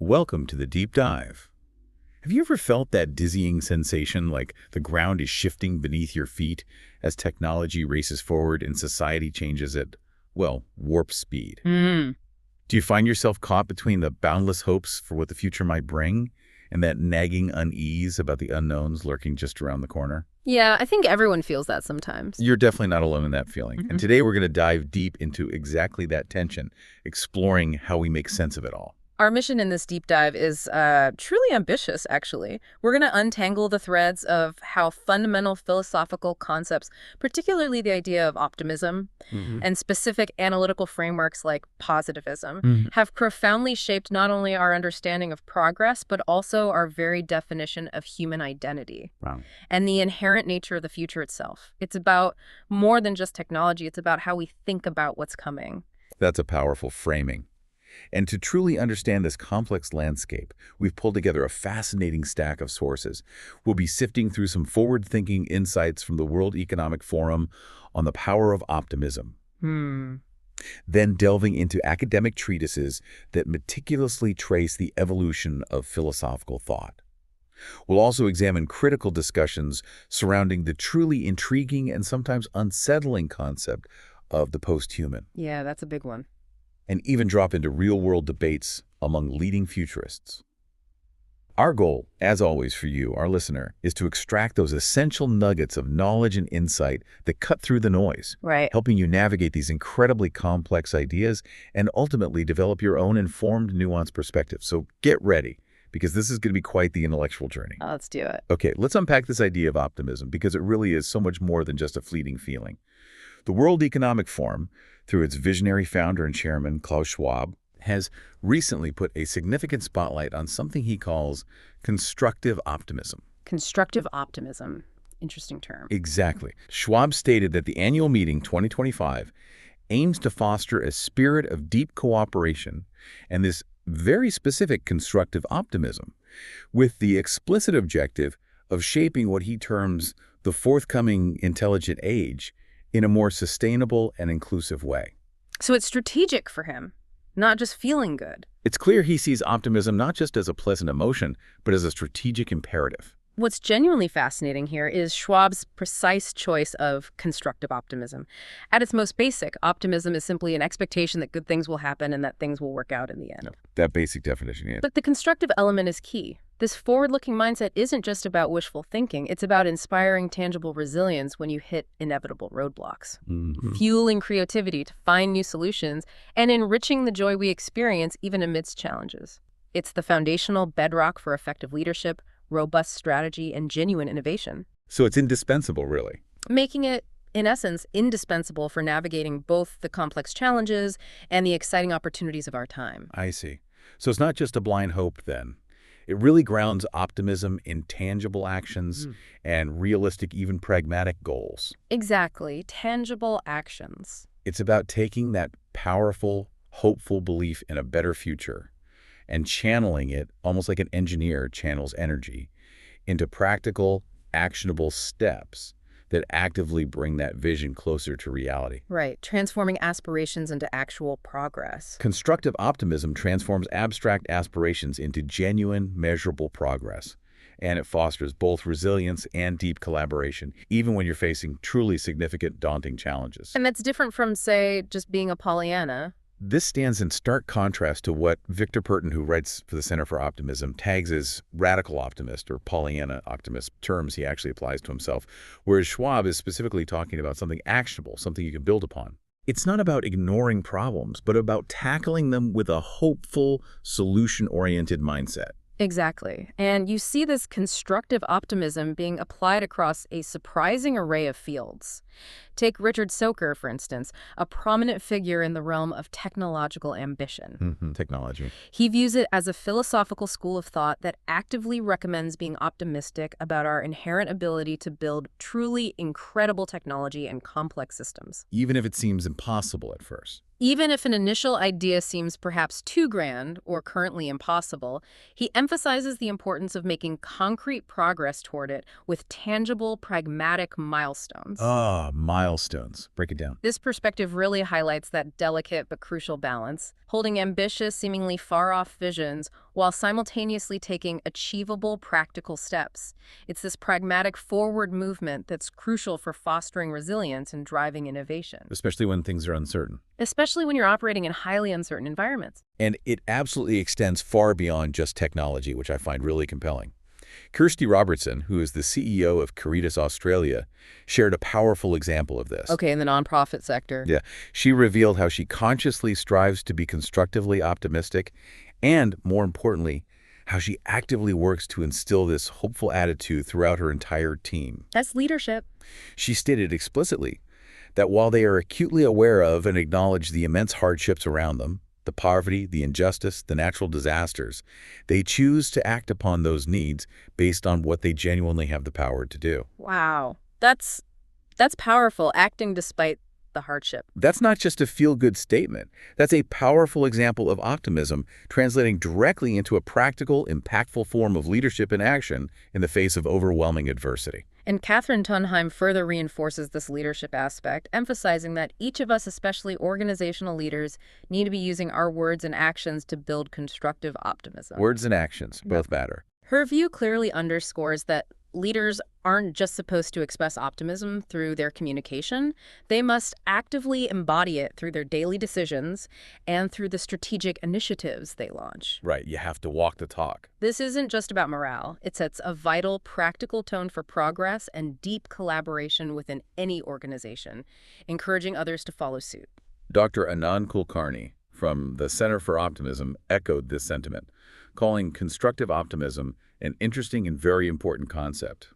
Welcome to the deep dive. Have you ever felt that dizzying sensation like the ground is shifting beneath your feet as technology races forward and society changes at, well, warp speed? Mm. Do you find yourself caught between the boundless hopes for what the future might bring and that nagging unease about the unknowns lurking just around the corner? Yeah, I think everyone feels that sometimes. You're definitely not alone in that feeling. And today we're going to dive deep into exactly that tension, exploring how we make sense of it all. Our mission in this deep dive is truly ambitious, actually. We're going to untangle the threads of how fundamental philosophical concepts, particularly the idea of optimism and specific analytical frameworks like positivism, have profoundly shaped not only our understanding of progress, but also our very definition of human identity and the inherent nature of the future itself. It's about more than just technology. It's about how we think about what's coming. That's a powerful framing. And to truly understand this complex landscape, we've pulled together a fascinating stack of sources. We'll be sifting through some forward-thinking insights from the World Economic Forum on the power of optimism. Then delving into academic treatises that meticulously trace the evolution of philosophical thought. We'll also examine critical discussions surrounding the truly intriguing and sometimes unsettling concept of the posthuman. Yeah, that's a big one. And even drop into real-world debates among leading futurists. Our goal, as always for you, our listener, is to extract those essential nuggets of knowledge and insight that cut through the noise, helping you navigate these incredibly complex ideas and ultimately develop your own informed, nuanced perspective. So get ready, because this is going to be quite the intellectual journey. Let's do it. Okay, let's unpack this idea of optimism, because it really is so much more than just a fleeting feeling. The World Economic Forum, through its visionary founder and chairman, Klaus Schwab, has recently put a significant spotlight on something he calls constructive optimism. Constructive optimism. Interesting term. Exactly. Schwab stated that the annual meeting 2025 aims to foster a spirit of deep cooperation and this very specific constructive optimism, with the explicit objective of shaping what he terms the forthcoming intelligent age in a more sustainable and inclusive way. So it's strategic for him, not just feeling good. It's clear he sees optimism not just as a pleasant emotion, but as a strategic imperative. What's genuinely fascinating here is Schwab's precise choice of constructive optimism. At its most basic, optimism is simply an expectation that good things will happen and that things will work out in the end. That basic definition, yeah. But the constructive element is key. This forward-looking mindset isn't just about wishful thinking. It's about inspiring tangible resilience when you hit inevitable roadblocks, fueling creativity to find new solutions, and enriching the joy we experience even amidst challenges. It's the foundational bedrock for effective leadership, robust strategy, and genuine innovation. So it's indispensable, really. Making it, in essence, indispensable for navigating both the complex challenges and the exciting opportunities of our time. I see. So it's not just a blind hope, then. It really grounds optimism in tangible actions and realistic, even pragmatic goals. Exactly. Tangible actions. It's about taking that powerful, hopeful belief in a better future and channeling it, almost like an engineer channels energy, into practical, actionable steps that actively bring that vision closer to reality. Right. Transforming aspirations into actual progress. Constructive optimism transforms abstract aspirations into genuine, measurable progress. And it fosters both resilience and deep collaboration, even when you're facing truly significant, daunting challenges. And that's different from, say, just being a Pollyanna. This stands in stark contrast to what Victor Purton, who writes for the Center for Optimism, tags as radical optimist or Pollyanna optimist, terms he actually applies to himself, whereas Schwab is specifically talking about something actionable, something you can build upon. It's not about ignoring problems, but about tackling them with a hopeful, solution-oriented mindset. Exactly. And you see this constructive optimism being applied across a surprising array of fields. Take Richard Socher, for instance, a prominent figure in the realm of technological ambition. Technology. He views it as a philosophical school of thought that actively recommends being optimistic about our inherent ability to build truly incredible technology and complex systems. Even if it seems impossible at first. Even if an initial idea seems perhaps too grand or currently impossible, he emphasizes the importance of making concrete progress toward it with tangible, pragmatic milestones. Milestones. milestones. Break it down. This perspective really highlights that delicate but crucial balance, holding ambitious, seemingly far-off visions while simultaneously taking achievable, practical steps. It's this pragmatic forward movement that's crucial for fostering resilience and driving innovation. Especially when things are uncertain. Especially when you're operating in highly uncertain environments. And it absolutely extends far beyond just technology, which I find really compelling. Kirsty Robertson, who is the CEO of Caritas Australia, shared a powerful example of this. Okay, in the nonprofit sector. Yeah. She revealed how she consciously strives to be constructively optimistic and, more importantly, how she actively works to instill this hopeful attitude throughout her entire team. That's leadership. She stated explicitly that while they are acutely aware of and acknowledge the immense hardships around them, the poverty, the injustice, the natural disasters, they choose to act upon those needs based on what they genuinely have the power to do. Wow. That's powerful, acting despite the hardship. That's not just a feel-good statement. That's a powerful example of optimism translating directly into a practical, impactful form of leadership in action in the face of overwhelming adversity. And Catherine Tunheim further reinforces this leadership aspect, emphasizing that each of us, especially organizational leaders, need to be using our words and actions to build constructive optimism. Words and actions both matter. Her view clearly underscores that leaders aren't just supposed to express optimism through their communication. They must actively embody it through their daily decisions and through the strategic initiatives they launch. Right, you have to walk the talk. This isn't just about morale. It sets a vital, practical tone for progress and deep collaboration within any organization, encouraging others to follow suit. Dr. Anand Kulkarni from the Center for Optimism echoed this sentiment, calling constructive optimism an interesting and very important concept.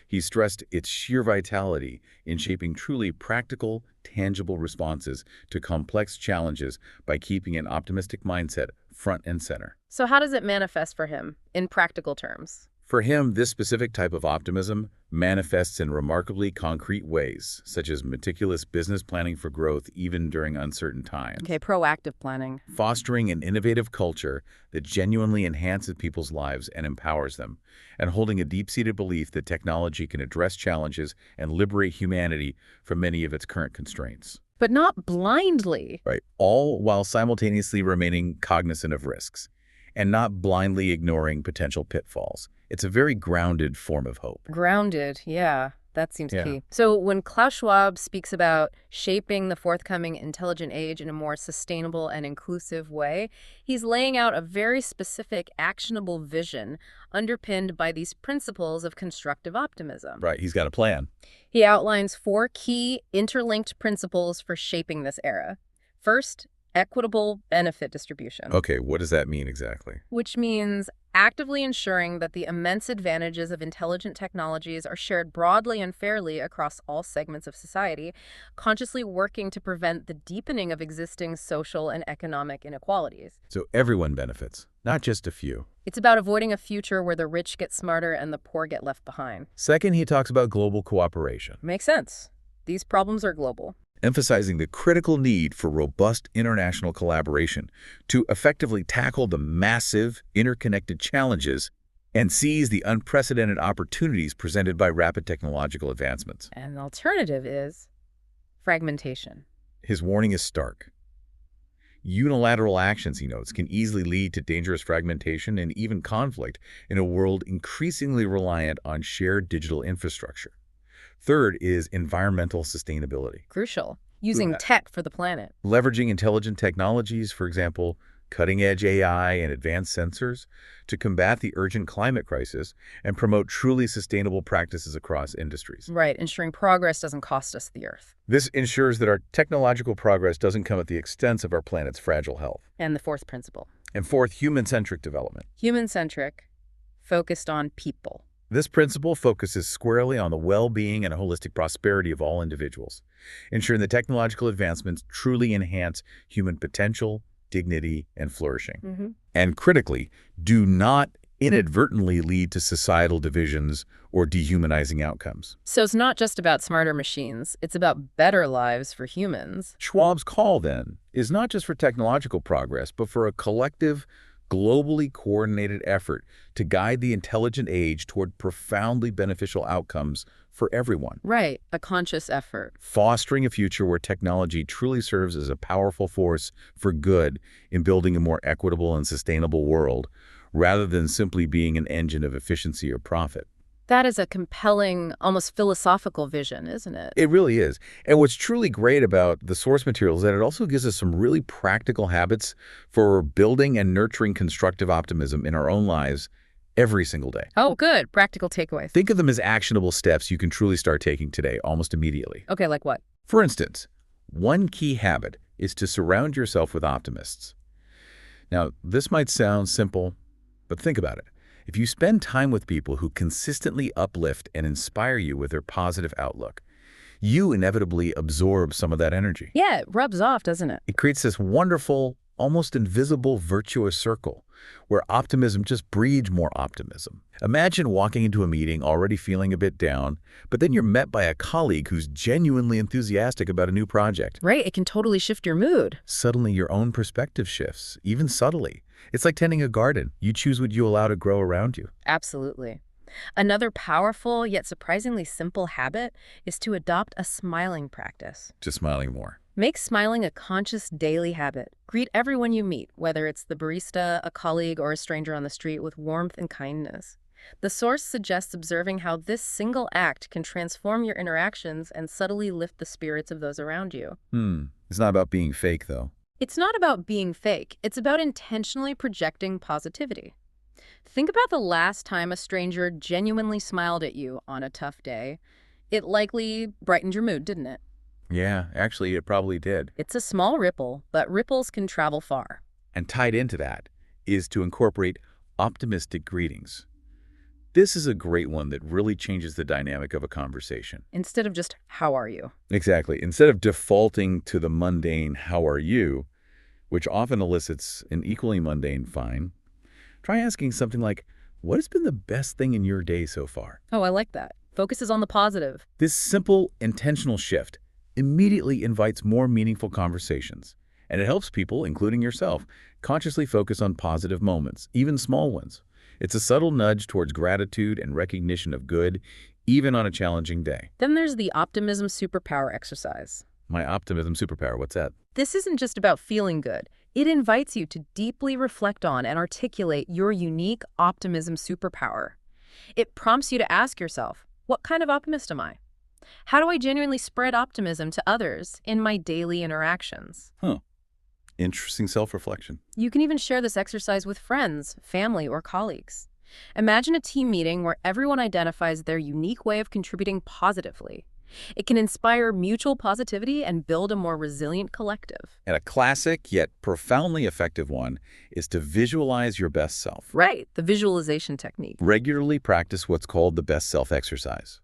He stressed its sheer vitality in shaping truly practical, tangible responses to complex challenges by keeping an optimistic mindset front and center. So how does it manifest for him in practical terms? For him, this specific type of optimism manifests in remarkably concrete ways, such as meticulous business planning for growth even during uncertain times. Okay, proactive planning. Fostering an innovative culture that genuinely enhances people's lives and empowers them, and holding a deep-seated belief that technology can address challenges and liberate humanity from many of its current constraints. But not blindly. Right, all while simultaneously remaining cognizant of risks and not blindly ignoring potential pitfalls. It's a very grounded form of hope. Grounded, yeah. That seems key. So when Klaus Schwab speaks about shaping the forthcoming intelligent age in a more sustainable and inclusive way, he's laying out a very specific, actionable vision underpinned by these principles of constructive optimism. Right, he's got a plan. He outlines 4 key interlinked principles for shaping this era. First, equitable benefit distribution. Okay, what does that mean exactly? Which means actively ensuring that the immense advantages of intelligent technologies are shared broadly and fairly across all segments of society, consciously working to prevent the deepening of existing social and economic inequalities. So everyone benefits, not just a few. It's about avoiding a future where the rich get smarter and the poor get left behind. Second, he talks about global cooperation. Makes sense. These problems are global. Emphasizing the critical need for robust international collaboration to effectively tackle the massive, interconnected challenges and seize the unprecedented opportunities presented by rapid technological advancements. And the alternative is fragmentation. His warning is stark. Unilateral actions, he notes, can easily lead to dangerous fragmentation and even conflict in a world increasingly reliant on shared digital infrastructure. Third is environmental sustainability. Crucial. Using tech for the planet. Leveraging intelligent technologies, for example, cutting-edge AI and advanced sensors, to combat the urgent climate crisis and promote truly sustainable practices across industries. Right, ensuring progress doesn't cost us the Earth. This ensures that our technological progress doesn't come at the expense of our planet's fragile health. And the fourth principle. And fourth, human-centric development. Human-centric, focused on people. This principle focuses squarely on the well-being and holistic prosperity of all individuals, ensuring that technological advancements truly enhance human potential, dignity, and flourishing. And critically, do not inadvertently lead to societal divisions or dehumanizing outcomes. So it's not just about smarter machines, it's about better lives for humans. Schwab's call, then, is not just for technological progress, but for a collective, globally coordinated effort to guide the intelligent age toward profoundly beneficial outcomes for everyone. Right, a conscious effort. Fostering a future where technology truly serves as a powerful force for good in building a more equitable and sustainable world, rather than simply being an engine of efficiency or profit. That is a compelling, almost philosophical vision, isn't it? It really is. And what's truly great about the source material is that it also gives us some really practical habits for building and nurturing constructive optimism in our own lives every single day. Oh, good. Practical takeaways. Think of them as actionable steps you can truly start taking today, almost immediately. Okay, like what? For instance, one key habit is to surround yourself with optimists. Now, this might sound simple, but think about it. If you spend time with people who consistently uplift and inspire you with their positive outlook, you inevitably absorb some of that energy. Yeah, it rubs off, doesn't it? It creates this wonderful, almost invisible virtuous circle where optimism just breeds more optimism. Imagine walking into a meeting already feeling a bit down, but then you're met by a colleague who's genuinely enthusiastic about a new project. Right, it can totally shift your mood. Suddenly your own perspective shifts, even subtly. It's like tending a garden. You choose what you allow to grow around you. Absolutely. Another powerful yet surprisingly simple habit is to adopt a smiling practice. Just smiling more. Make smiling a conscious daily habit. Greet everyone you meet, whether it's the barista, a colleague, or a stranger on the street, with warmth and kindness. The source suggests observing how this single act can transform your interactions and subtly lift the spirits of those around you. It's not about being fake, though. It's not about being fake. It's about intentionally projecting positivity. Think about the last time a stranger genuinely smiled at you on a tough day. It likely brightened your mood, didn't it? Yeah, actually, it probably did. It's a small ripple, but ripples can travel far. And tied into that is to incorporate optimistic greetings. This is a great one that really changes the dynamic of a conversation. Instead of just, how are you? Exactly. Instead of defaulting to the mundane, how are you, which often elicits an equally mundane fine, try asking something like, what has been the best thing in your day so far? Oh, I like that. Focuses on the positive. This simple, intentional shift immediately invites more meaningful conversations, and it helps people, including yourself, consciously focus on positive moments, even small ones. It's a subtle nudge towards gratitude and recognition of good, even on a challenging day. Then there's the optimism superpower exercise. My optimism superpower, what's that? This isn't just about feeling good. It invites you to deeply reflect on and articulate your unique optimism superpower. It prompts you to ask yourself, what kind of optimist am I? How do I genuinely spread optimism to others in my daily interactions? Interesting self-reflection. You can even share this exercise with friends, family, or colleagues. Imagine a team meeting where everyone identifies their unique way of contributing positively. It can inspire mutual positivity and build a more resilient collective. And a classic yet profoundly effective one is to visualize your best self. Right, the visualization technique. Regularly practice what's called the best self exercise.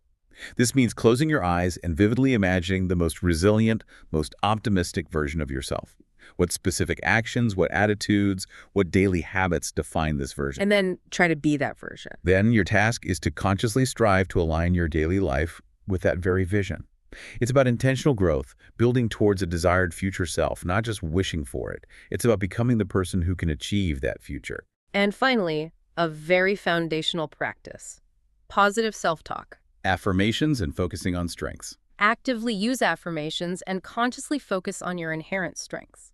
This means closing your eyes and vividly imagining the most resilient, most optimistic version of yourself. What specific actions, what attitudes, what daily habits define this version. And then try to be that version. Then your task is to consciously strive to align your daily life with that very vision. It's about intentional growth, building towards a desired future self, not just wishing for it. It's about becoming the person who can achieve that future. And finally, a very foundational practice: positive self-talk. Affirmations and focusing on strengths. Actively use affirmations and consciously focus on your inherent strengths.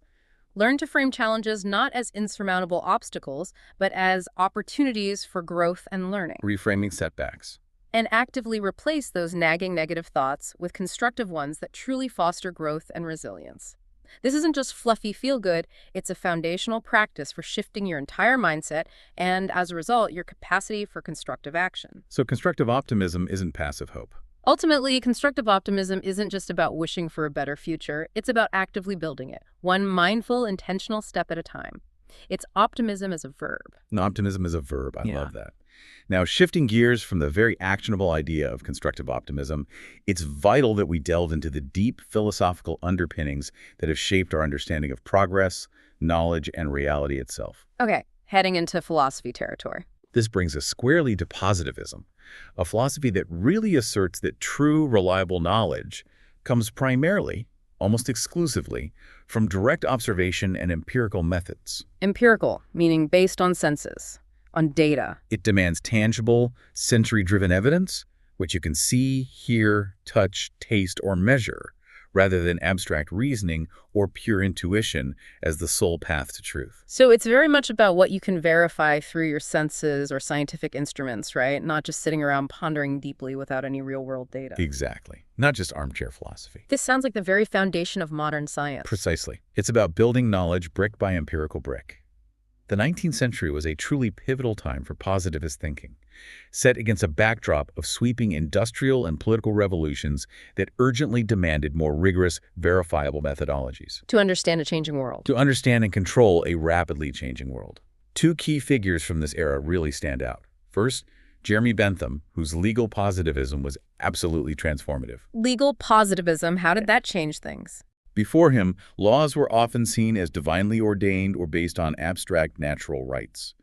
Learn to frame challenges not as insurmountable obstacles, but as opportunities for growth and learning. Reframing setbacks. And actively replace those nagging negative thoughts with constructive ones that truly foster growth and resilience. This isn't just fluffy feel-good, it's a foundational practice for shifting your entire mindset and, as a result, your capacity for constructive action. So constructive optimism isn't passive hope. Ultimately, constructive optimism isn't just about wishing for a better future, it's about actively building it, one mindful, intentional step at a time. It's optimism as a verb. And optimism is a verb. I love that. Now, shifting gears from the very actionable idea of constructive optimism, it's vital that we delve into the deep philosophical underpinnings that have shaped our understanding of progress, knowledge, and reality itself. Okay, heading into philosophy territory. This brings us squarely to positivism, a philosophy that really asserts that true, reliable knowledge comes primarily, almost exclusively, from direct observation and empirical methods. Empirical, meaning based on senses, on data. It demands tangible, sensory-driven evidence, which you can see, hear, touch, taste, or measure, rather than abstract reasoning or pure intuition as the sole path to truth. So it's very much about what you can verify through your senses or scientific instruments, right? Not just sitting around pondering deeply without any real-world data. Exactly. Not just armchair philosophy. This sounds like the very foundation of modern science. Precisely. It's about building knowledge brick by empirical brick. The 19th century was a truly pivotal time for positivist thinking, set against a backdrop of sweeping industrial and political revolutions that urgently demanded more rigorous, verifiable methodologies. To understand a changing world. To understand and control a rapidly changing world. Two key figures from this era really stand out. First, Jeremy Bentham, whose legal positivism was absolutely transformative. Legal positivism, how did that change things? Before him, laws were often seen as divinely ordained or based on abstract natural rights.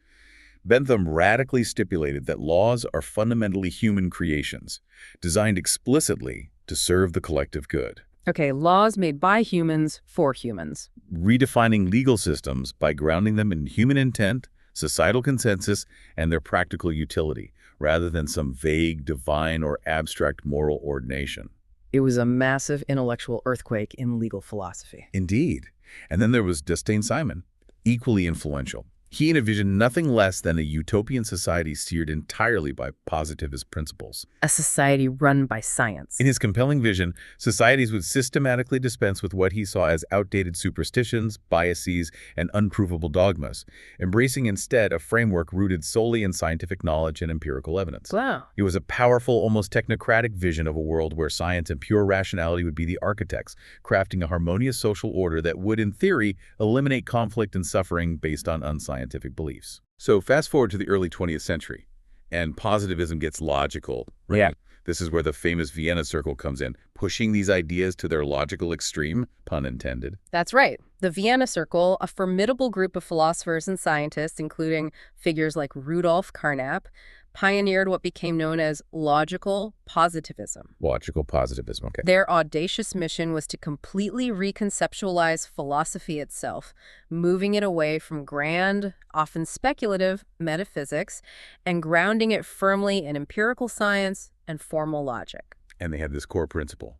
Bentham radically stipulated that laws are fundamentally human creations, designed explicitly to serve the collective good. Okay, laws made by humans for humans. Redefining legal systems by grounding them in human intent, societal consensus, and their practical utility, rather than some vague, divine, or abstract moral ordination. It was a massive intellectual earthquake in legal philosophy. Indeed. And then there was Justin Simon, equally influential. He envisioned nothing less than a utopian society steered entirely by positivist principles. A society run by science. In his compelling vision, societies would systematically dispense with what he saw as outdated superstitions, biases, and unprovable dogmas, embracing instead a framework rooted solely in scientific knowledge and empirical evidence. Wow. It was a powerful, almost technocratic vision of a world where science and pure rationality would be the architects, crafting a harmonious social order that would, in theory, eliminate conflict and suffering based on unscientific beliefs. So fast forward to the early 20th century, and positivism gets logical. Right? Yeah. This is where the famous Vienna Circle comes in, pushing these ideas to their logical extreme, pun intended. That's right. The Vienna Circle, a formidable group of philosophers and scientists, including figures like Rudolf Carnap, pioneered what became known as logical positivism. Logical positivism, okay. Their audacious mission was to completely reconceptualize philosophy itself, moving it away from grand, often speculative, metaphysics and grounding it firmly in empirical science and formal logic. And they had this core principle,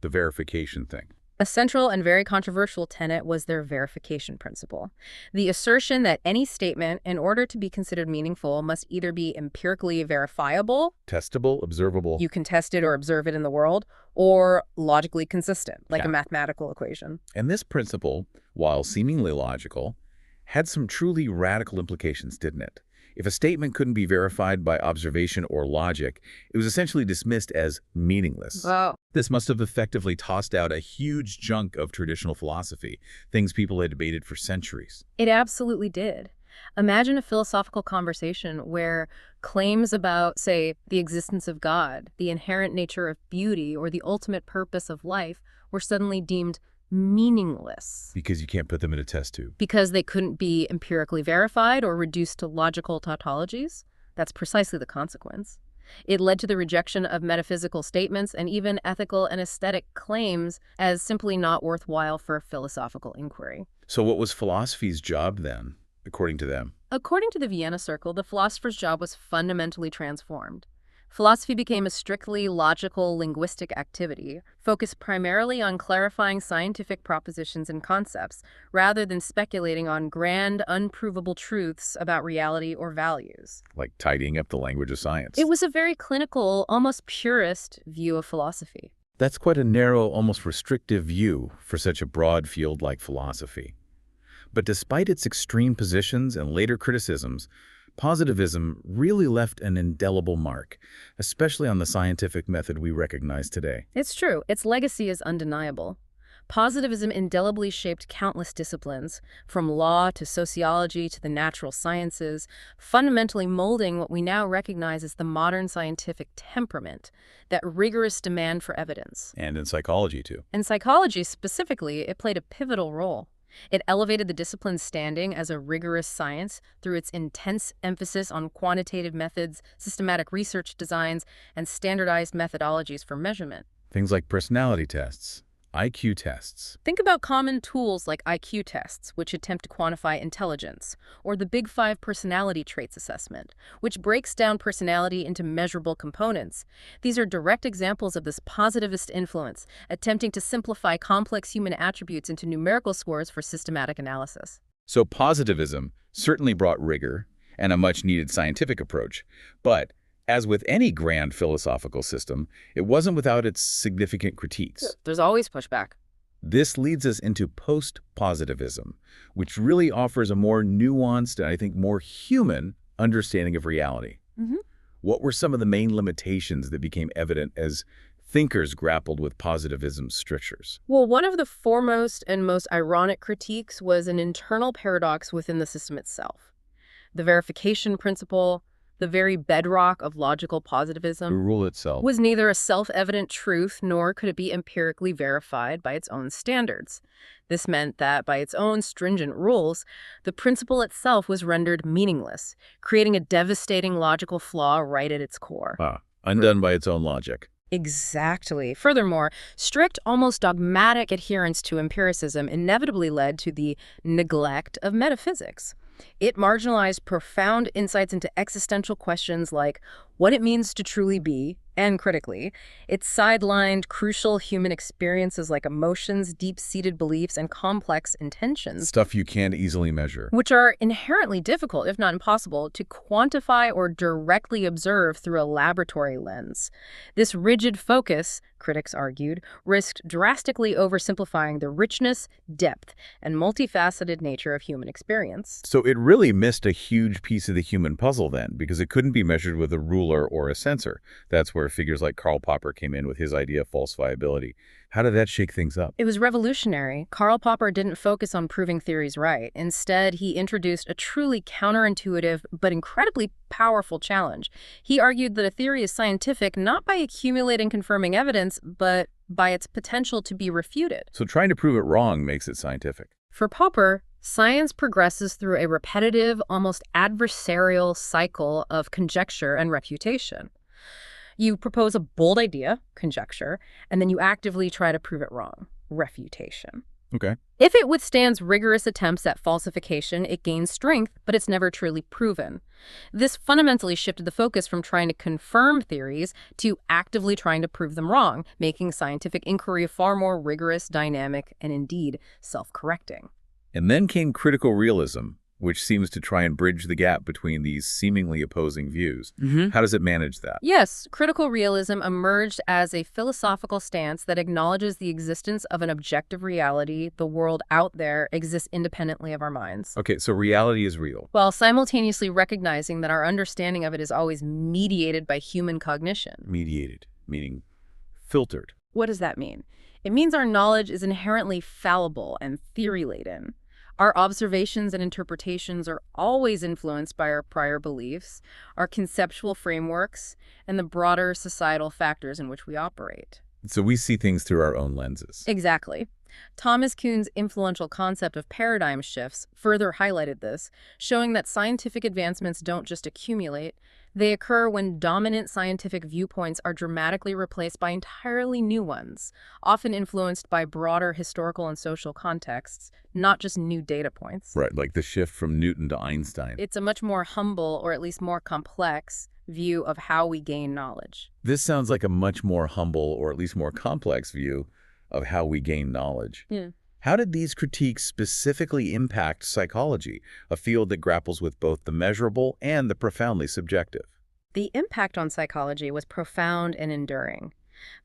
the verification thing. A central and very controversial tenet was their verification principle, the assertion that any statement, in order to be considered meaningful, must either be empirically verifiable, testable, observable. You can test it or observe it in the world, or logically consistent, like a mathematical equation. And this principle, while seemingly logical, had some truly radical implications, didn't it? If a statement couldn't be verified by observation or logic, it was essentially dismissed as meaningless. Wow. This must have effectively tossed out a huge chunk of traditional philosophy, things people had debated for centuries. It absolutely did. Imagine a philosophical conversation where claims about, say, the existence of God, the inherent nature of beauty, or the ultimate purpose of life were suddenly deemed meaningless. Because you can't put them in a test tube. Because they couldn't be empirically verified or reduced to logical tautologies? That's precisely the consequence. It led to the rejection of metaphysical statements and even ethical and aesthetic claims as simply not worthwhile for philosophical inquiry. So what was philosophy's job then, according to them? According to the Vienna Circle, the philosopher's job was fundamentally transformed. Philosophy became a strictly logical, linguistic activity, focused primarily on clarifying scientific propositions and concepts, rather than speculating on grand, unprovable truths about reality or values. Like tidying up the language of science. It was a very clinical, almost purist view of philosophy. That's quite a narrow, almost restrictive view for such a broad field like philosophy. But despite its extreme positions and later criticisms, positivism really left an indelible mark, especially on the scientific method we recognize today. It's true. Its legacy is undeniable. Positivism indelibly shaped countless disciplines, from law to sociology to the natural sciences, fundamentally molding what we now recognize as the modern scientific temperament, that rigorous demand for evidence. And in psychology, too. In psychology specifically, it played a pivotal role. It elevated the discipline's standing as a rigorous science through its intense emphasis on quantitative methods, systematic research designs, and standardized methodologies for measurement. Things like personality tests, IQ tests. Think about common tools like IQ tests, which attempt to quantify intelligence, or the Big Five personality traits assessment, which breaks down personality into measurable components. These are direct examples of this positivist influence, attempting to simplify complex human attributes into numerical scores for systematic analysis. So positivism certainly brought rigor and a much-needed scientific approach, but as with any grand philosophical system, it wasn't without its significant critiques. There's always pushback. This leads us into post-positivism, which really offers a more nuanced and I think more human understanding of reality. What were some of the main limitations that became evident as thinkers grappled with positivism's strictures? Well, one of the foremost and most ironic critiques was an internal paradox within the system itself. The verification principle, the very bedrock of logical The positivism, rule itself. was neither a self-evident truth nor could it be empirically verified by its own standards. This meant that, by its own stringent rules, the principle itself was rendered meaningless, creating a devastating logical flaw right at its core. Undone by its own logic. Exactly. Furthermore, strict, almost dogmatic adherence to empiricism inevitably led to the neglect of metaphysics. It marginalized profound insights into existential questions like what it means to truly be, and critically, it sidelined crucial human experiences like emotions, deep-seated beliefs, and complex intentions, Stuff you can't easily measure. which are inherently difficult, if not impossible, to quantify or directly observe through a laboratory lens. This rigid focus, critics argued, risked drastically oversimplifying the richness, depth, and multifaceted nature of human experience. So it really missed a huge piece of the human puzzle then, because it couldn't be measured with a ruler or a sensor. That's where figures like Karl Popper came in with his idea of falsifiability. How did that shake things up? It was revolutionary. Karl Popper didn't focus on proving theories right. Instead, he introduced a truly counterintuitive but incredibly powerful challenge. He argued that a theory is scientific not by accumulating confirming evidence, but by its potential to be refuted. So trying to prove it wrong makes it scientific. For Popper, science progresses through a repetitive, almost adversarial cycle of conjecture and refutation. You propose a bold idea, conjecture, and then you actively try to prove it wrong, refutation. Okay. If it withstands rigorous attempts at falsification, it gains strength, but it's never truly proven. This fundamentally shifted the focus from trying to confirm theories to actively trying to prove them wrong, making scientific inquiry far more rigorous, dynamic, and indeed self-correcting. And then came critical realism, which seems to try and bridge the gap between these seemingly opposing views. How does it manage that? Yes, critical realism emerged as a philosophical stance that acknowledges the existence of an objective reality. The world out there exists independently of our minds, Okay, so reality is real. while simultaneously recognizing that our understanding of it is always mediated by human cognition. Mediated, meaning filtered. What does that mean? It means our knowledge is inherently fallible and theory-laden. Our observations and interpretations are always influenced by our prior beliefs, our conceptual frameworks, and the broader societal factors in which we operate. So we see things through our own lenses. Exactly. Thomas Kuhn's influential concept of paradigm shifts further highlighted this, showing that scientific advancements don't just accumulate, they occur when dominant scientific viewpoints are dramatically replaced by entirely new ones, often influenced by broader historical and social contexts, not just new data points. Right, like the shift from Newton to Einstein. It's a much more humble, or at least more complex, view of how we gain knowledge. This sounds like a much more humble, or at least more complex view of how we gain knowledge. Yeah. How did these critiques specifically impact psychology, a field that grapples with both the measurable and the profoundly subjective? The impact on psychology was profound and enduring.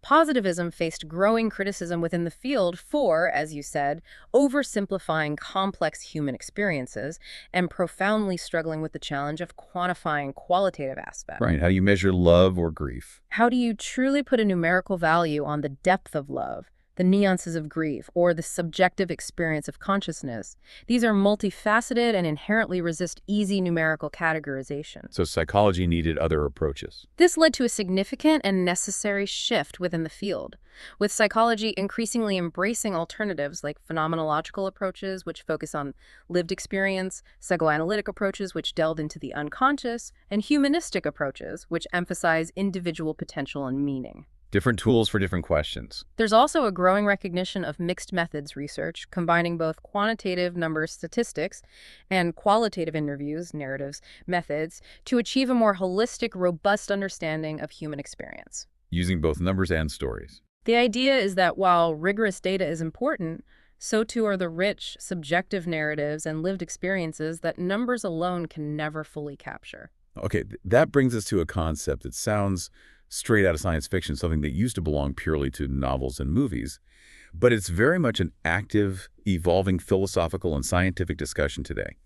Positivism faced growing criticism within the field for, as you said, oversimplifying complex human experiences and profoundly struggling with the challenge of quantifying qualitative aspects. Right, how do you measure love or grief? How do you truly put a numerical value on the depth of love, the nuances of grief, or the subjective experience of consciousness? These are multifaceted and inherently resist easy numerical categorization. So psychology needed other approaches. This led to a significant and necessary shift within the field, with psychology increasingly embracing alternatives like phenomenological approaches, which focus on lived experience, psychoanalytic approaches, which delve into the unconscious, and humanistic approaches, which emphasize individual potential and meaning. Different tools for different questions. There's also a growing recognition of mixed methods research, combining both quantitative number statistics and qualitative interviews, narratives, methods, to achieve a more holistic, robust understanding of human experience. Using both numbers and stories. The idea is that while rigorous data is important, so too are the rich, subjective narratives and lived experiences that numbers alone can never fully capture. Okay, that brings us to a concept that sounds straight out of science fiction, something that used to belong purely to novels and movies. But it's very much an active, evolving philosophical and scientific discussion today.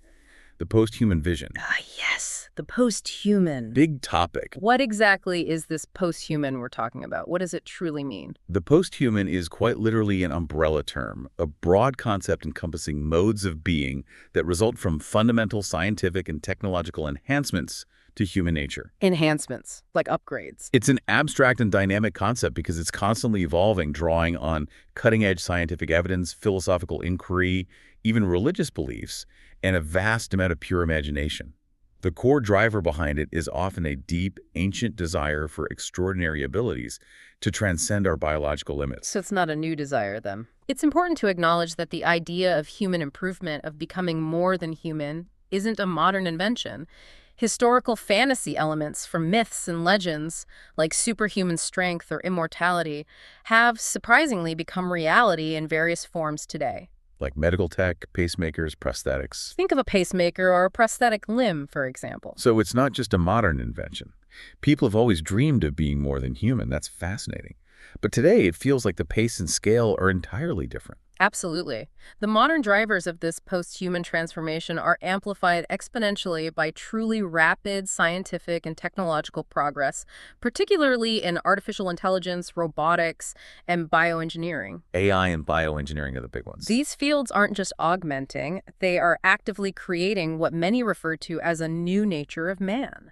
The posthuman vision. Ah, yes, the posthuman. Big topic. What exactly is this posthuman we're talking about? What does it truly mean? The posthuman is quite literally an umbrella term, a broad concept encompassing modes of being that result from fundamental scientific and technological enhancements to human nature. Enhancements, like upgrades. It's an abstract and dynamic concept because it's constantly evolving, drawing on cutting-edge scientific evidence, philosophical inquiry, even religious beliefs, and a vast amount of pure imagination. The core driver behind it is often a deep, ancient desire for extraordinary abilities to transcend our biological limits. So it's not a new desire, then. It's important to acknowledge that the idea of human improvement, of becoming more than human, isn't a modern invention. Historical fantasy elements from myths and legends, like superhuman strength or immortality, have surprisingly become reality in various forms today. Like medical tech, pacemakers, prosthetics. Think of a pacemaker or a prosthetic limb, for example. So it's not just a modern invention. People have always dreamed of being more than human. That's fascinating. But today, it feels like the pace and scale are entirely different. Absolutely. The modern drivers of this post-human transformation are amplified exponentially by truly rapid scientific and technological progress, particularly in artificial intelligence, robotics, and bioengineering. AI and bioengineering are the big ones. These fields aren't just augmenting, they are actively creating what many refer to as a new nature of man.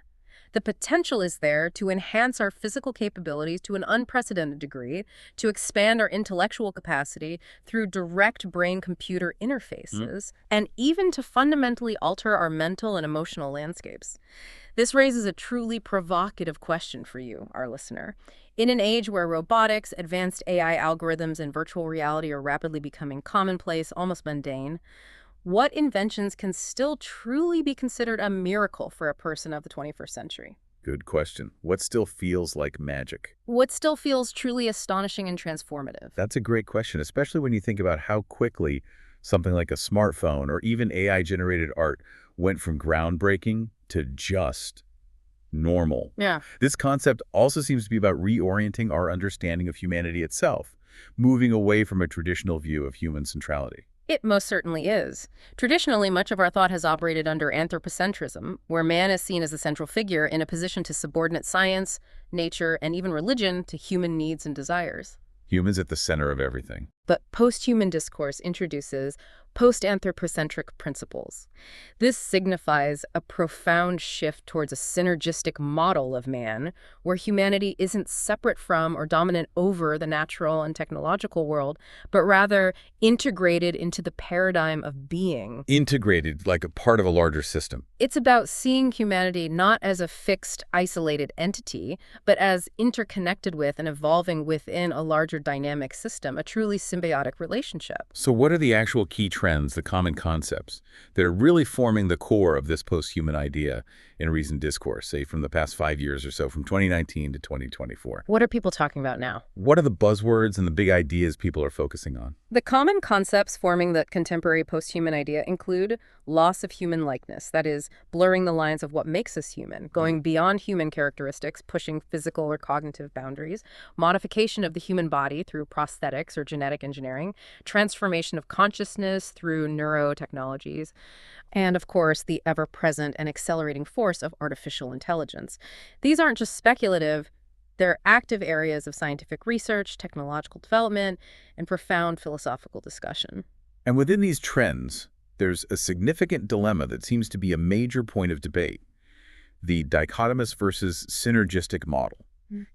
The potential is there to enhance our physical capabilities to an unprecedented degree, to expand our intellectual capacity through direct brain-computer interfaces, and even to fundamentally alter our mental and emotional landscapes. This raises a truly provocative question for you, our listener. In an age where robotics, advanced AI algorithms, and virtual reality are rapidly becoming commonplace, almost mundane, what inventions can still truly be considered a miracle for a person of the 21st century? Good question. What still feels like magic? What still feels truly astonishing and transformative? That's a great question, especially when you think about how quickly something like a smartphone or even AI-generated art went from groundbreaking to just normal. Yeah. This concept also seems to be about reorienting our understanding of humanity itself, moving away from a traditional view of human centrality. It most certainly is. Traditionally, much of our thought has operated under anthropocentrism, where man is seen as a central figure in a position to subordinate science, nature, and even religion to human needs and desires. Humans at the center of everything. But posthuman discourse introduces post-anthropocentric principles. This signifies a profound shift towards a synergistic model of man, where humanity isn't separate from or dominant over the natural and technological world, but rather integrated into the paradigm of being. Integrated, like a part of a larger system. It's about seeing humanity not as a fixed, isolated entity, but as interconnected with and evolving within a larger dynamic system, a truly symbiotic relationship. So what are the actual key trends, the common concepts, that are really forming the core of this posthuman idea in recent discourse, say from the past 5 years or so, from 2019 to 2024? What are people talking about now? What are the buzzwords and the big ideas people are focusing on? The common concepts forming the contemporary posthuman idea include loss of human likeness, that is, blurring the lines of what makes us human, going beyond human characteristics, pushing physical or cognitive boundaries, modification of the human body through prosthetics or genetic engineering, transformation of consciousness through neurotechnologies, and, of course, the ever-present and accelerating force of artificial intelligence. These aren't just speculative. They're active areas of scientific research, technological development, and profound philosophical discussion. And within these trends, there's a significant dilemma that seems to be a major point of debate: the dichotomous versus synergistic model.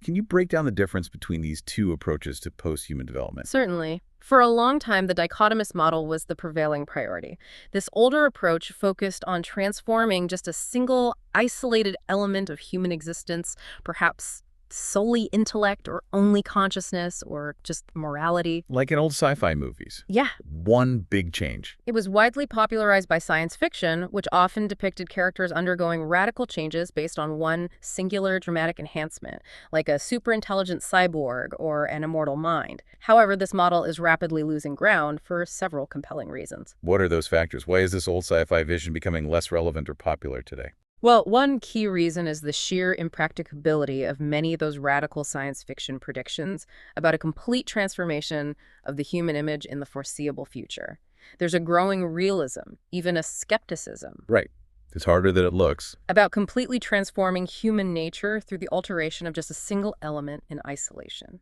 Can you break down the difference between these two approaches to posthuman development? Certainly. For a long time, the dichotomous model was the prevailing priority. This older approach focused on transforming just a single, isolated element of human existence, perhaps solely intellect or only consciousness or just morality. Like in old sci-fi movies. Yeah. One big change. It was widely popularized by science fiction, which often depicted characters undergoing radical changes based on one singular dramatic enhancement, like a superintelligent cyborg or an immortal mind. However, this model is rapidly losing ground for several compelling reasons. What are those factors? Why is this old sci-fi vision becoming less relevant or popular today? Well, one key reason is the sheer impracticability of many of those radical science fiction predictions about a complete transformation of the human image in the foreseeable future. There's a growing realism, even a skepticism. Right. It's harder than it looks. About completely transforming human nature through the alteration of just a single element in isolation.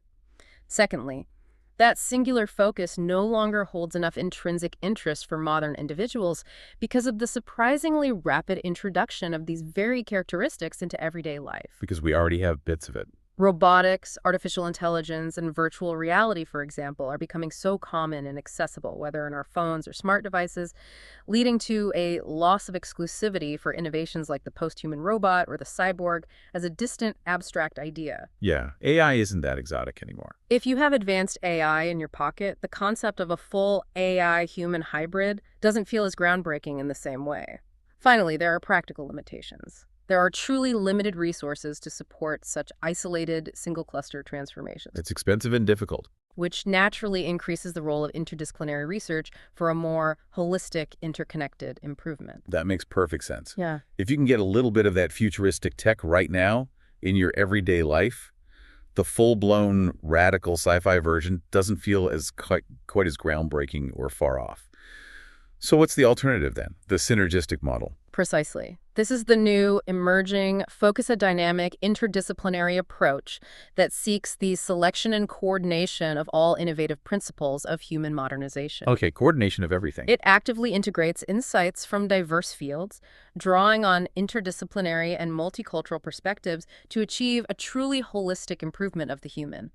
Secondly, that singular focus no longer holds enough intrinsic interest for modern individuals because of the surprisingly rapid introduction of these very characteristics into everyday life. Because we already have bits of it. Robotics, artificial intelligence, and virtual reality, for example, are becoming so common and accessible, whether in our phones or smart devices, leading to a loss of exclusivity for innovations like the post-human robot or the cyborg as a distant, abstract idea. Yeah, AI isn't that exotic anymore. If you have advanced AI in your pocket, the concept of a full AI-human hybrid doesn't feel as groundbreaking in the same way. Finally, there are practical limitations. There are truly limited resources to support such isolated, single-cluster transformations. It's expensive and difficult. Which naturally increases the role of interdisciplinary research for a more holistic, interconnected improvement. That makes perfect sense. Yeah. If you can get a little bit of that futuristic tech right now in your everyday life, the full-blown radical sci-fi version doesn't feel as quite as groundbreaking or far off. So what's the alternative then? The synergistic model. Precisely. This is the new, emerging, focus-a-dynamic, interdisciplinary approach that seeks the selection and coordination of all innovative principles of human modernization. Okay, coordination of everything. It actively integrates insights from diverse fields, drawing on interdisciplinary and multicultural perspectives to achieve a truly holistic improvement of the human.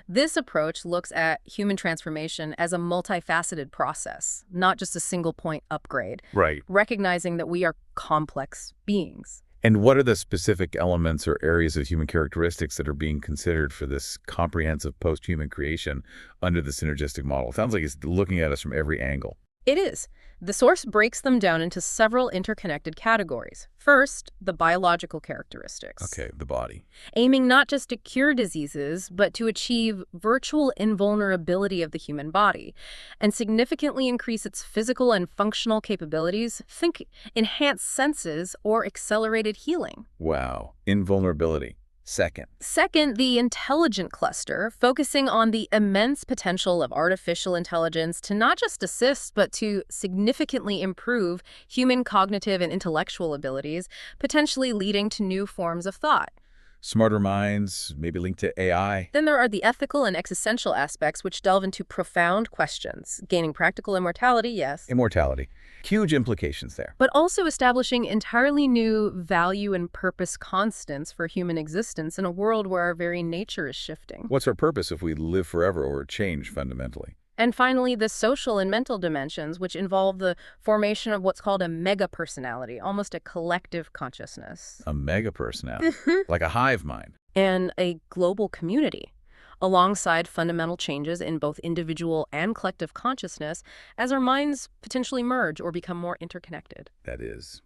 This approach looks at human transformation as a multifaceted process, not just a single-point upgrade. Right. Recognizing that we are complex beings. And what are the specific elements or areas of human characteristics that are being considered for this comprehensive post-human creation under the synergistic model? It sounds like it's looking at us from every angle. It is. The source breaks them down into several interconnected categories. First, the biological characteristics. Okay, the body. Aiming not just to cure diseases, but to achieve virtual invulnerability of the human body and significantly increase its physical and functional capabilities. Think enhanced senses or accelerated healing. Wow, invulnerability. Second, the intelligent cluster, focusing on the immense potential of artificial intelligence to not just assist, but to significantly improve human cognitive and intellectual abilities, potentially leading to new forms of thought. Smarter minds, maybe linked to AI. Then there are the ethical and existential aspects which delve into profound questions. Gaining practical immortality, yes. Immortality. Huge implications there. But also establishing entirely new value and purpose constants for human existence in a world where our very nature is shifting. What's our purpose if we live forever or change fundamentally? And finally, the social and mental dimensions, which involve the formation of what's called a mega-personality, almost a collective consciousness. A mega-personality, like a hive mind. And a global community, alongside fundamental changes in both individual and collective consciousness as our minds potentially merge or become more interconnected. That is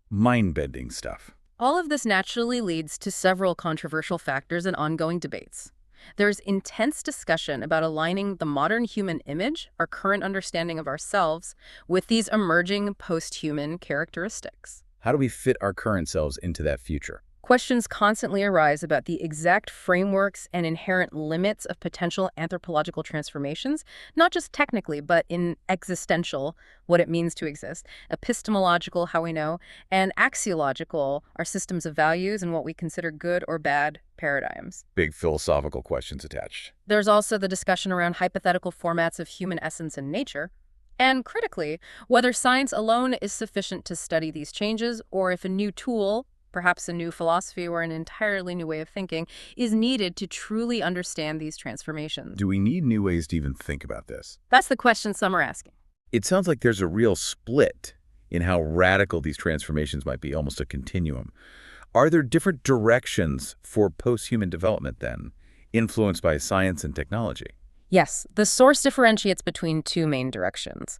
mind-bending stuff. All of this naturally leads to several controversial factors and ongoing debates. There's intense discussion about aligning the modern human image, our current understanding of ourselves, with these emerging post-human characteristics. How do we fit our current selves into that future? Questions constantly arise about the exact frameworks and inherent limits of potential anthropological transformations, not just technically, but in existential, what it means to exist, epistemological, how we know, and axiological, our systems of values and what we consider good or bad paradigms. Big philosophical questions attached. There's also the discussion around hypothetical formats of human essence and nature, and critically, whether science alone is sufficient to study these changes, or if a new tool, perhaps a new philosophy or an entirely new way of thinking, is needed to truly understand these transformations. Do we need new ways to even think about this? That's the question some are asking. It sounds like there's a real split in how radical these transformations might be, almost a continuum. Are there different directions for post-human development then, influenced by science and technology? Yes, the source differentiates between two main directions.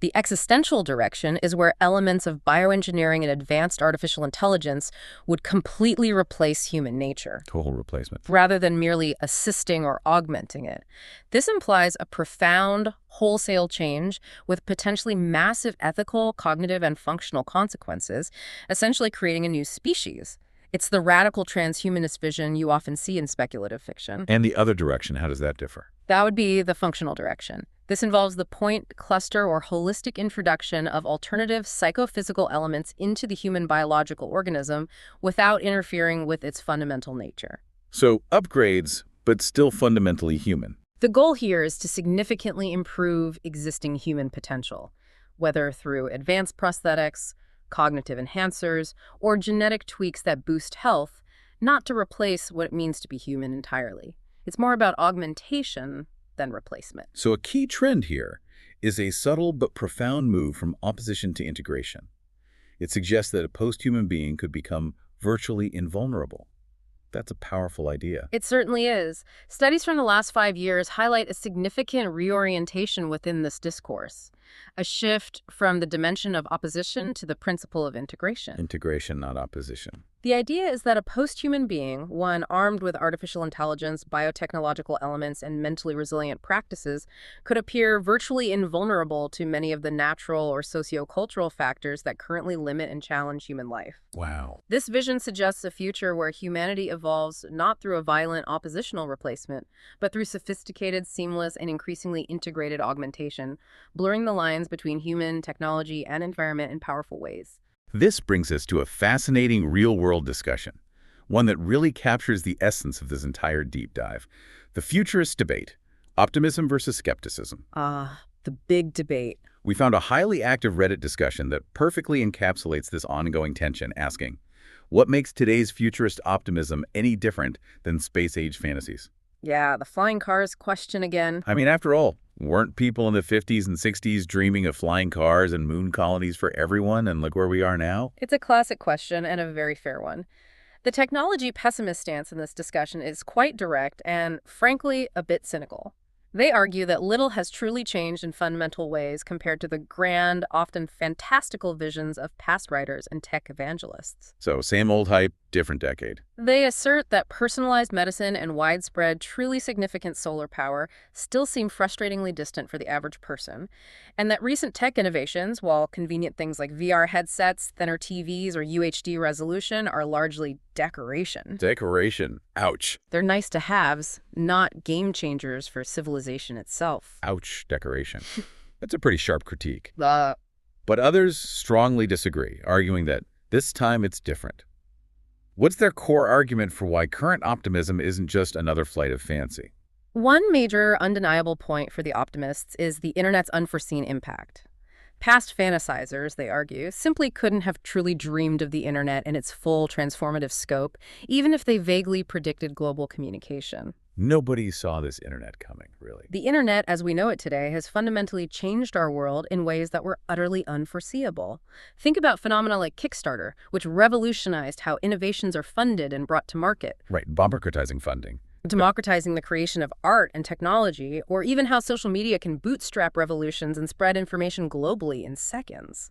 The existential direction is where elements of bioengineering and advanced artificial intelligence would completely replace human nature, Total replacement. rather than merely assisting or augmenting it. This implies a profound, wholesale change with potentially massive ethical, cognitive, and functional consequences, essentially creating a new species. It's the radical transhumanist vision you often see in speculative fiction. And the other direction, how does that differ? That would be the functional direction. This involves the point, cluster, or holistic introduction of alternative psychophysical elements into the human biological organism without interfering with its fundamental nature. So upgrades, but still fundamentally human. The goal here is to significantly improve existing human potential, whether through advanced prosthetics, cognitive enhancers, or genetic tweaks that boost health, not to replace what it means to be human entirely. It's more about augmentation than replacement. So a key trend here is a subtle but profound move from opposition to integration. It suggests that a post-human being could become virtually invulnerable. That's a powerful idea. It certainly is. Studies from the last 5 years highlight a significant reorientation within this discourse, a shift from the dimension of opposition to the principle of integration. Integration, not opposition. The idea is that a post-human being, one armed with artificial intelligence, biotechnological elements, and mentally resilient practices, could appear virtually invulnerable to many of the natural or sociocultural factors that currently limit and challenge human life. Wow. This vision suggests a future where humanity evolves not through a violent oppositional replacement, but through sophisticated, seamless, and increasingly integrated augmentation, blurring the lines between human, technology, and environment in powerful ways. This brings us to a fascinating real-world discussion, one that really captures the essence of this entire deep dive. The futurist debate, optimism versus skepticism. The big debate. We found a highly active Reddit discussion that perfectly encapsulates this ongoing tension, asking, what makes today's futurist optimism any different than Space Age Fantasies? Yeah, the flying cars question again. I mean, after all, weren't people in the 50s and 60s dreaming of flying cars and moon colonies for everyone, and look where we are now? It's a classic question and a very fair one. The technology pessimist stance in this discussion is quite direct and, frankly, a bit cynical. They argue that little has truly changed in fundamental ways compared to the grand, often fantastical visions of past writers and tech evangelists. So, same old hype, different decade. They assert that personalized medicine and widespread, truly significant solar power still seem frustratingly distant for the average person, and that recent tech innovations, while convenient things like VR headsets, thinner TVs, or UHD resolution, are largely decoration. Decoration. Ouch. They're nice to haves, not game changers for civilization itself. Ouch, decoration. That's a pretty sharp critique. Uh, But others strongly disagree, arguing that this time it's different. What's their core argument for why current optimism isn't just another flight of fancy? One major undeniable point for the optimists is the internet's unforeseen impact. Past fantasizers, they argue, simply couldn't have truly dreamed of the internet in its full transformative scope, even if they vaguely predicted global communication. Nobody saw this internet coming, really. The internet, as we know it today, has fundamentally changed our world in ways that were utterly unforeseeable. Think about phenomena like Kickstarter, which revolutionized how innovations are funded and brought to market. Right, democratizing funding. Democratizing the creation of art and technology, or even how social media can bootstrap revolutions and spread information globally in seconds.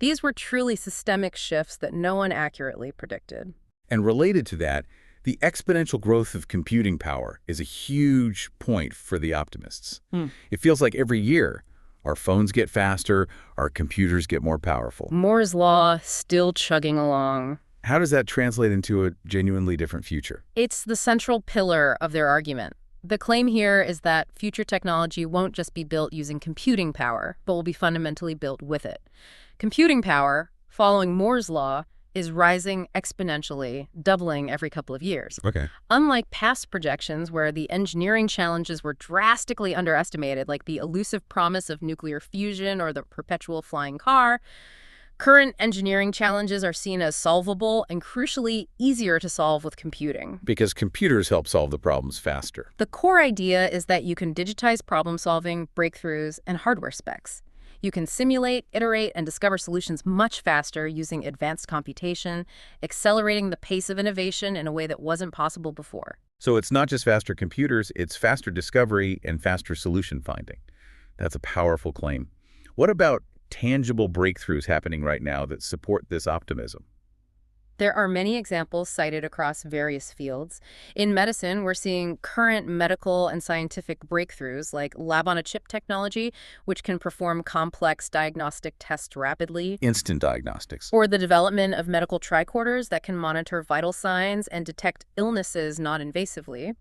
These were truly systemic shifts that no one accurately predicted. And related to that, the exponential growth of computing power is a huge point for the optimists. It feels like every year, our phones get faster, our computers get more powerful. Moore's Law still chugging along. How does that translate into a genuinely different future? It's the central pillar of their argument. The claim here is that future technology won't just be built using computing power, but will be fundamentally built with it. Computing power, following Moore's Law, is rising exponentially, doubling every couple of years. Okay. Unlike past projections where the engineering challenges were drastically underestimated, like the elusive promise of nuclear fusion or the perpetual flying car, current engineering challenges are seen as solvable and crucially easier to solve with computing. Because computers help solve the problems faster. The core idea is that you can digitize problem-solving, breakthroughs, and hardware specs. You can simulate, iterate, and discover solutions much faster using advanced computation, accelerating the pace of innovation in a way that wasn't possible before. So it's not just faster computers, it's faster discovery and faster solution finding. That's a powerful claim. What about tangible breakthroughs happening right now that support this optimism? There are many examples cited across various fields. In medicine, we're seeing current medical and scientific breakthroughs like lab-on-a-chip technology, which can perform complex diagnostic tests rapidly, Instant diagnostics. or the development of medical tricorders that can monitor vital signs and detect illnesses non-invasively.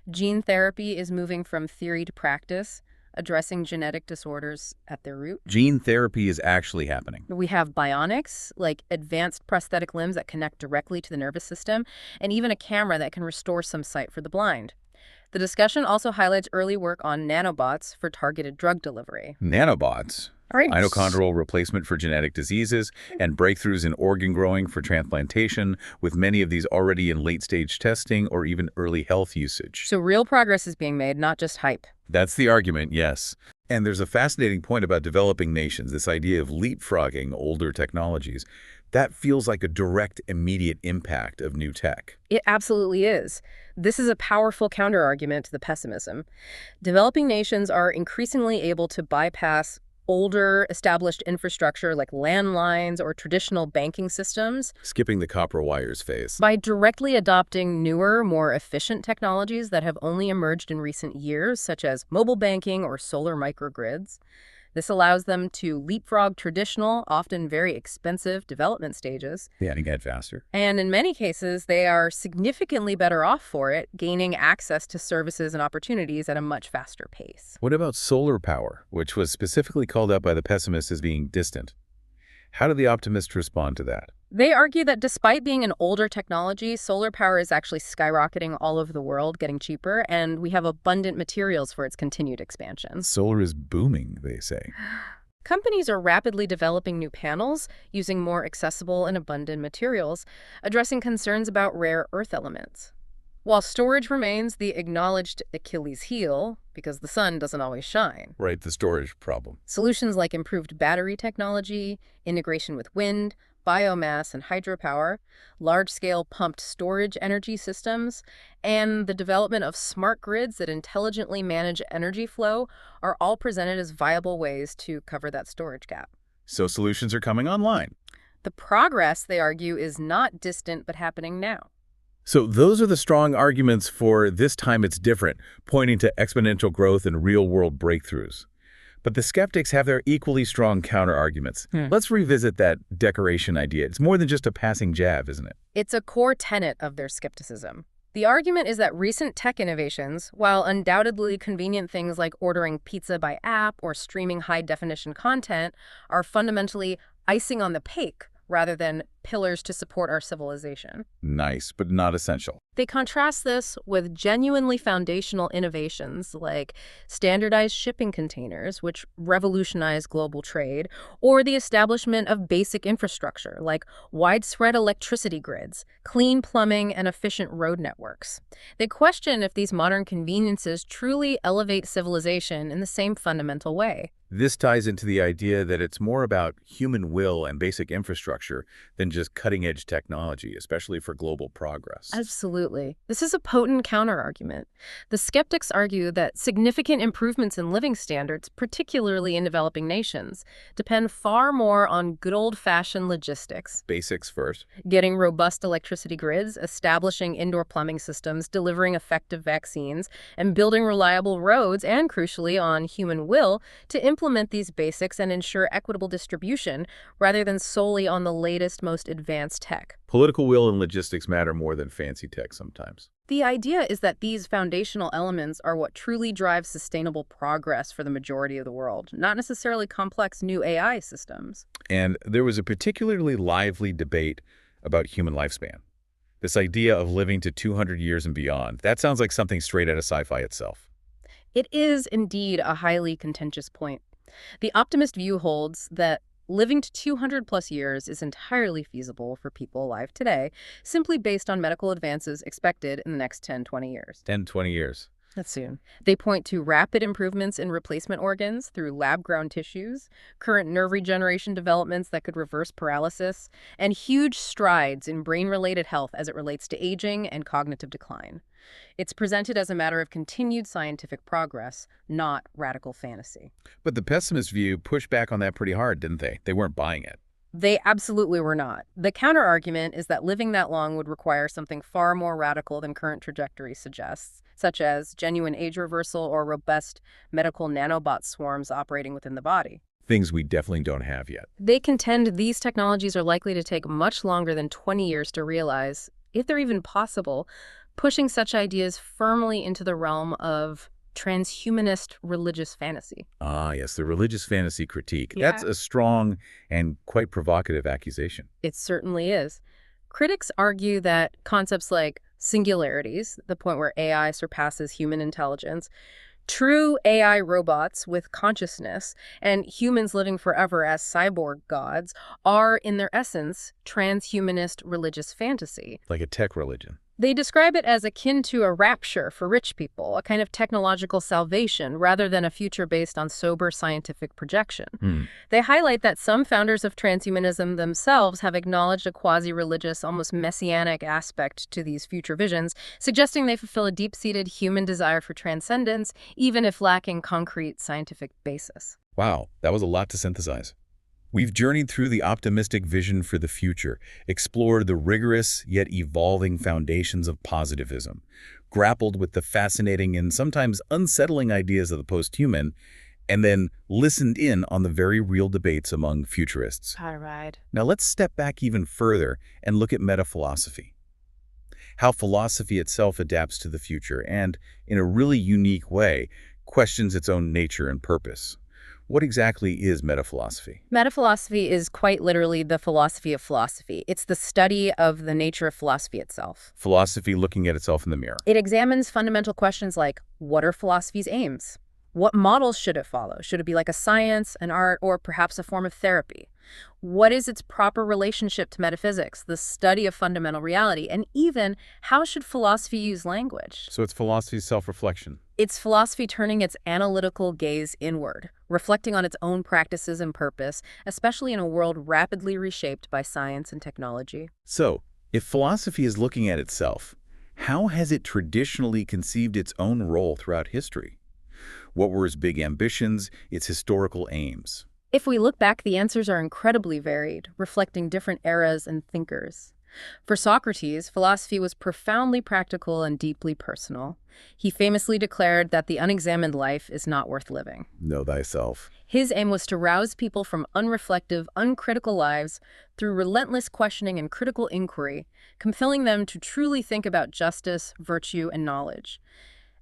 Gene therapy is moving from theory to practice, addressing genetic disorders at their root. Gene therapy is actually happening. We have bionics, like advanced prosthetic limbs that connect directly to the nervous system, and even a camera that can restore some sight for the blind. The discussion also highlights early work on nanobots for targeted drug delivery. Nanobots, Right. mitochondrial replacement for genetic diseases, and breakthroughs in organ growing for transplantation, with many of these already in late-stage testing or even early health usage. So real progress is being made, not just hype. That's the argument, yes. And there's a fascinating point about developing nations, this idea of leapfrogging older technologies. That feels like a direct, immediate impact of new tech. It absolutely is. This is a powerful counterargument to the pessimism. Developing nations are increasingly able to bypass older, established infrastructure like landlines or traditional banking systems Skipping the copper wires phase. by directly adopting newer, more efficient technologies that have only emerged in recent years, such as mobile banking or solar microgrids. This allows them to leapfrog traditional, often very expensive development stages. Yeah, and get faster. And in many cases, they are significantly better off for it, gaining access to services and opportunities at a much faster pace. What about solar power, which was specifically called out by the pessimists as being distant? How do the optimists respond to that? They argue that despite being an older technology, solar power is actually skyrocketing all over the world, getting cheaper, and we have abundant materials for its continued expansion. Solar is booming, they say. Companies are rapidly developing new panels using more accessible and abundant materials, addressing concerns about rare earth elements. While storage remains the acknowledged Achilles heel, because the sun doesn't always shine, Right, the storage problem. solutions like improved battery technology, integration with wind, biomass and hydropower, large-scale pumped storage energy systems, and the development of smart grids that intelligently manage energy flow are all presented as viable ways to cover that storage gap. So solutions are coming online. The progress, they argue, is not distant but happening now. So those are the strong arguments for this time it's different, pointing to exponential growth and real-world breakthroughs. But the skeptics have their equally strong counter-arguments. Let's revisit that decoration idea. It's more than just a passing jab, isn't it? It's a core tenet of their skepticism. The argument is that recent tech innovations, while undoubtedly convenient things like ordering pizza by app or streaming high-definition content, are fundamentally icing on the cake rather than pillars to support our civilization. Nice, but not essential. They contrast this with genuinely foundational innovations like standardized shipping containers, which revolutionize global trade, or the establishment of basic infrastructure like widespread electricity grids, clean plumbing, and efficient road networks. They question if these modern conveniences truly elevate civilization in the same fundamental way. This ties into the idea that it's more about human will and basic infrastructure than just cutting-edge technology, especially for global progress. Absolutely. This is a potent counterargument. The skeptics argue that significant improvements in living standards, particularly in developing nations, depend far more on good old-fashioned logistics. Basics first. Getting robust electricity grids, establishing indoor plumbing systems, delivering effective vaccines, and building reliable roads, and crucially on human will, to implement these basics and ensure equitable distribution rather than solely on the latest, most advanced tech. Political will and logistics matter more than fancy tech sometimes. The idea is that these foundational elements are what truly drives sustainable progress for the majority of the world, not necessarily complex new AI systems. And there was a particularly lively debate about human lifespan. This idea of living to 200 years and beyond, that sounds like something straight out of sci-fi itself. It is indeed a highly contentious point. The optimist view holds that living to 200 plus years is entirely feasible for people alive today, simply based on medical advances expected in the next 10, 20 years. 10, 20 years. That's soon. They point to rapid improvements in replacement organs through lab-grown tissues, current nerve regeneration developments that could reverse paralysis, and huge strides in brain-related health as it relates to aging and cognitive decline. It's presented as a matter of continued scientific progress, not radical fantasy. But the pessimist view pushed back on that pretty hard, didn't they? They weren't buying it. They absolutely were not. The counterargument is that living that long would require something far more radical than current trajectory suggests, such as genuine age reversal or robust medical nanobot swarms operating within the body. Things we definitely don't have yet. They contend these technologies are likely to take much longer than 20 years to realize, if they're even possible, pushing such ideas firmly into the realm of transhumanist religious fantasy. Ah, yes, the religious fantasy critique. Yeah. That's a strong and quite provocative accusation. It certainly is. Critics argue that concepts like singularities, the point where AI surpasses human intelligence, true AI robots with consciousness, and humans living forever as cyborg gods are, in their essence, transhumanist religious fantasy. Like a tech religion. They describe it as akin to a rapture for rich people, a kind of technological salvation rather than a future based on sober scientific projection. They highlight that some founders of transhumanism themselves have acknowledged a quasi-religious, almost messianic aspect to these future visions, suggesting they fulfill a deep-seated human desire for transcendence, even if lacking concrete scientific basis. Wow, that was a lot to synthesize. We've journeyed through the optimistic vision for the future, explored the rigorous yet evolving foundations of positivism, grappled with the fascinating and sometimes unsettling ideas of the posthuman, and then listened in on the very real debates among futurists. All right. Now let's step back even further and look at metaphilosophy. How philosophy itself adapts to the future and, in a really unique way, questions its own nature and purpose. What exactly is metaphilosophy? Metaphilosophy is quite literally the philosophy of philosophy. It's the study of the nature of philosophy itself. Philosophy looking at itself in the mirror. It examines fundamental questions like, what are philosophy's aims? What models should it follow? Should it be like a science, an art, or perhaps a form of therapy? What is its proper relationship to metaphysics, the study of fundamental reality? And even, how should philosophy use language? So it's philosophy's self-reflection. It's philosophy turning its analytical gaze inward, reflecting on its own practices and purpose, especially in a world rapidly reshaped by science and technology. So, if philosophy is looking at itself, how has it traditionally conceived its own role throughout history? What were its big ambitions, its historical aims? If we look back, the answers are incredibly varied, reflecting different eras and thinkers. For Socrates, philosophy was profoundly practical and deeply personal. He famously declared that the unexamined life is not worth living. Know thyself. His aim was to rouse people from unreflective, uncritical lives through relentless questioning and critical inquiry, compelling them to truly think about justice, virtue, and knowledge.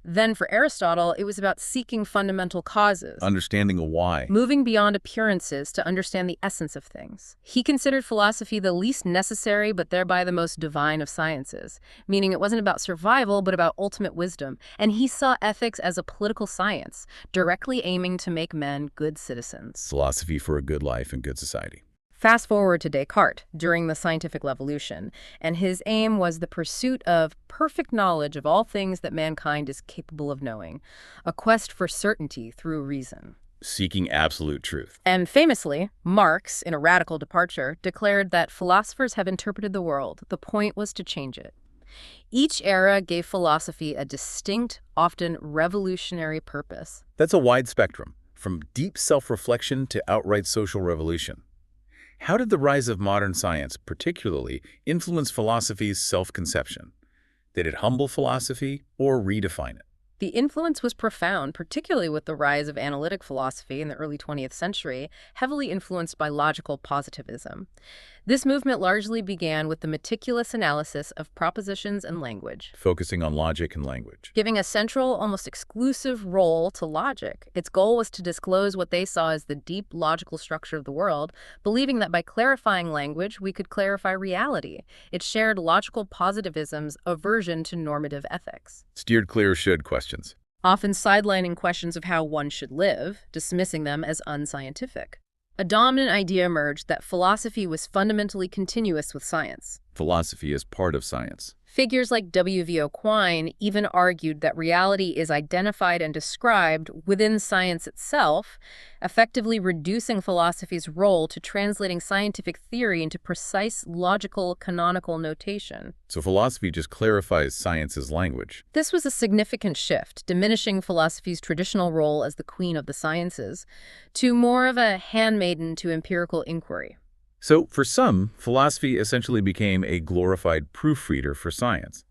Then for Aristotle, it was about seeking fundamental causes. Understanding a why. Moving beyond appearances to understand the essence of things. He considered philosophy the least necessary but thereby the most divine of sciences, meaning it wasn't about survival but about ultimate wisdom. And he saw ethics as a political science, directly aiming to make men good citizens. Philosophy for a good life and good society. Fast forward to Descartes during the scientific revolution, and his aim was the pursuit of perfect knowledge of all things that mankind is capable of knowing, a quest for certainty through reason. Seeking absolute truth. And famously, Marx, in a radical departure, declared that philosophers have interpreted the world. The point was to change it. Each era gave philosophy a distinct, often revolutionary purpose. That's a wide spectrum, from deep self-reflection to outright social revolution. How did the rise of modern science, particularly, influence philosophy's self-conception? Did it humble philosophy or redefine it? The influence was profound, particularly with the rise of analytic philosophy in the early 20th century, heavily influenced by logical positivism. This movement largely began with the meticulous analysis of propositions and language, Focusing on logic and language. giving a central, almost exclusive role to logic. Its goal was to disclose what they saw as the deep logical structure of the world, believing that by clarifying language, we could clarify reality. It shared logical positivism's aversion to normative ethics, Steered clear of should questions. often sidelining questions of how one should live, dismissing them as unscientific. A dominant idea emerged that philosophy was fundamentally continuous with science. Philosophy is part of science. Figures like W.V.O. Quine even argued that reality is identified and described within science itself, effectively reducing philosophy's role to translating scientific theory into precise, logical, canonical notation. So philosophy just clarifies science's language. This was a significant shift, diminishing philosophy's traditional role as the queen of the sciences to more of a handmaiden to empirical inquiry. So, for some, philosophy essentially became a glorified proofreader for science.